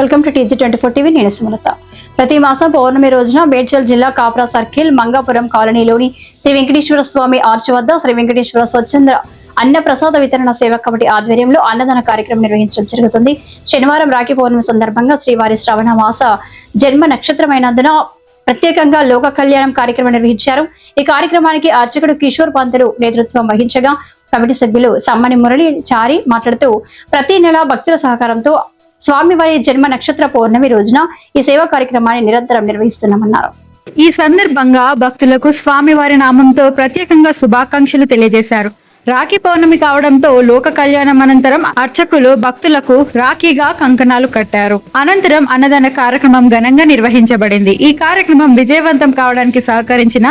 Welcome to TG24 TV. నేను సుమలత. ప్రతి మాసం పౌర్ణమి రోజున మేడ్చల్ జిల్లా కాప్రా సర్కిల్ మంగాపురం కాలనీలోని శ్రీ వెంకటేశ్వర స్వామి ఆర్చ్ వద్ద శ్రీ వెంకటేశ్వర స్వచ్ఛంద అన్న ప్రసాద వితరణ సేవా కమిటీ ఆధ్వర్యంలో అన్నదాన కార్యక్రమం నిర్వహించడం జరుగుతుంది. శనివారం రాఖీ పౌర్ణమి సందర్భంగా శ్రీవారి శ్రవణ మాస జన్మ నక్షత్రమైనందున ప్రత్యేకంగా లోక కళ్యాణం కార్యక్రమం నిర్వహించారు. ఈ కార్యక్రమానికి అర్చకుడు కిషోర్ పంతులు నేతృత్వం వహించగా కమిటీ సభ్యులు సమ్మని మురళి చారి మాట్లాడుతూ ప్రతి నెల భక్తుల సహకారంతో స్వామివారి జన్మ నక్షత్ర పౌర్ణమి రోజున ఈ సేవా కార్యక్రమాన్ని నిరంతరం నిర్వహిస్తున్నామన్నారు. ఈ సందర్భంగా భక్తులకు స్వామివారి నామంతో ప్రత్యేకంగా శుభాకాంక్షలు తెలియజేశారు. రాఖీ పౌర్ణమి కావడంతో లోక కళ్యాణం అనంతరం అర్చకులు భక్తులకు రాఖీగా కంకణాలు కట్టారు. అనంతరం అన్నదాన కార్యక్రమం ఘనంగా నిర్వహించబడింది. ఈ కార్యక్రమం విజయవంతం కావడానికి సహకరించిన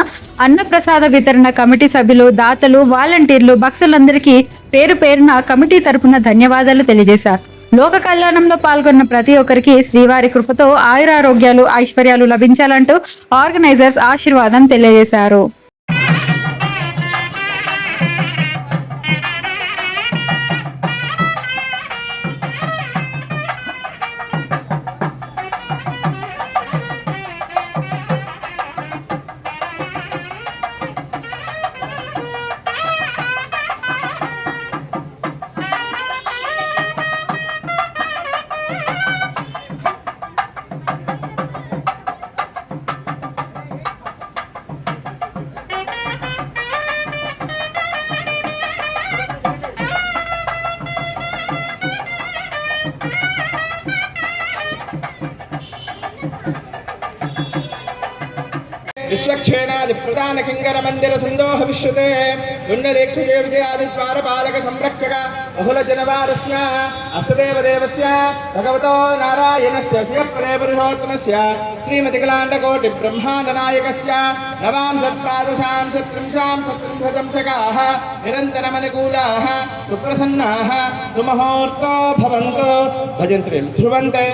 అన్నప్రసాద వితరణ కమిటీ సభ్యులు, దాతలు, వాలంటీర్లు, భక్తులందరికీ పేరు పేరున కమిటీ తరపున ధన్యవాదాలు తెలియజేశారు. లోక కళ్యాణంలో పాల్గొన్న ప్రతి ఒక్కరికి శ్రీవారి కృపతో ఆయురారోగ్యాలు, ఐశ్వర్యాలు లభించాలంటూ ఆర్గనైజర్స్ ఆశీర్వాదం తెలియజేశారు. विश्वक्षेणादि प्रधान किंकर मंदिर संदोह विश्वते गुण्डलेक्षये विजयादिद्वार पालक संरक्षक बहुल जनवारस्य असदेव देवस्य भगवतो नारायणस्य श्रीपदे पुरुषोत्तमस्य श्रीमतिकलाण्ड कोटि ब्रह्माण्ड नायकस्य नवां सत्पादसां शत्रुंसां शत्रुंशतंसकाः निरन्तरमनुकूलाः सुप्रसन्नाः सुमुहूर्तो भवन्तु भजन्त्रिं ध्रुवन्ते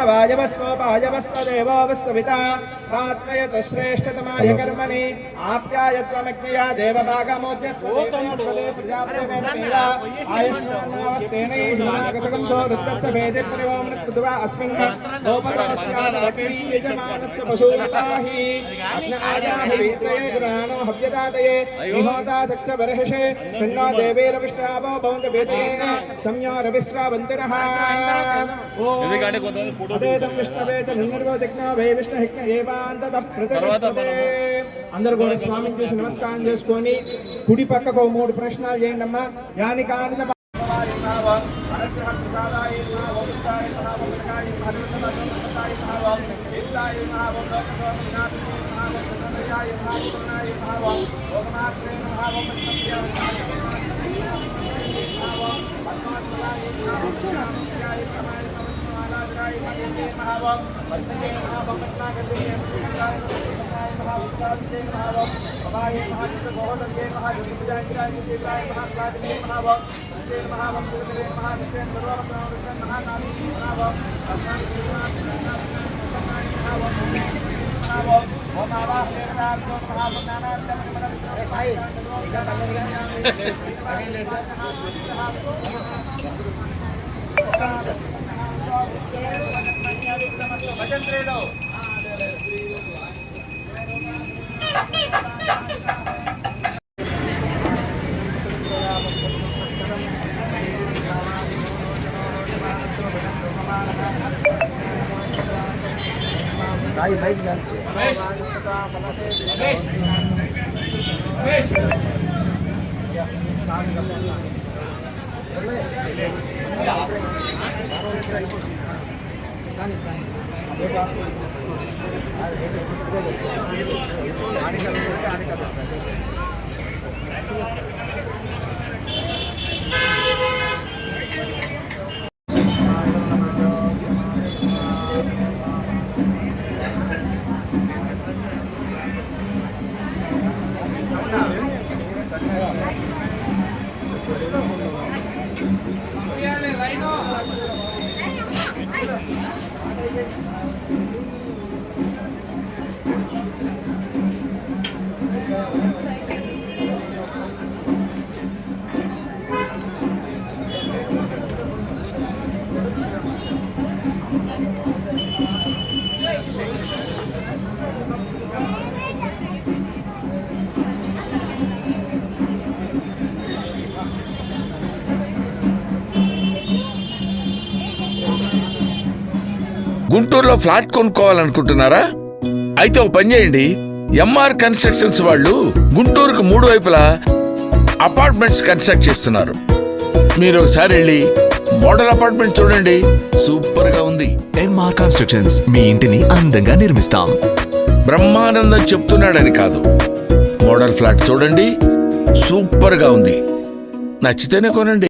वायवस्वोपायवस्वदेवो वस्विता प्रात्मयतु श्रेष्ठतमाय कर्मणि आप्यायत्वमग्नया देवभागमोऽप्यस्वदे प्रजापतिमेव आयुष्मान्नावस्तेनैर्नागसकं सोरुद्धस्य वेदे परिवोमनकृत्वा अस्मिन् गोपदस्यादक्षीयजमानस्य पशूविताहि अग्न आयाहि वीतये गुणानो हव्यदातये निहोता सच्च बर्हिषे सन्नो देवैरविष्टावो भवन्त वेदये संयो रविस्रावन्तिनः అదేదం విష్ణువేద నిర్వదిగ్నో వే విష్ణు హిగ్న ఏవాంతత ప్రతిష్ఠతే. అందరూ కూడా స్వామిని చూసి నమస్కారం చేసుకొని కుడి పక్కకు 3 ప్రశ్నలు చేయండి అమ్మా. యాని కాని గుంటూరులో ఫ్లాట్ కొనుక్కోవాలనుకుంటున్నారా? అయితే ఒక పని చేయండి, ఎంఆర్ కన్స్ట్రక్షన్స్ వాళ్ళు గుంటూరుకు 3 వైపులా అపార్ట్మెంట్స్ కన్స్ట్రక్ట్ చేస్తున్నారు. మీరు ఒకసారి వెళ్ళి మోడల్ అపార్ట్మెంట్ చూడండి, సూపర్ గా ఉంది. ఎంఆర్ కన్స్ట్రక్షన్స్, మీ ఇంటిని అందంగా నిర్మిస్తాం. బ్రహ్మానందం చెప్తున్నాడని కాదు, మోడల్ ఫ్లాట్ చూడండి, సూపర్ గా ఉంది. నచ్చితేనే కొనండి.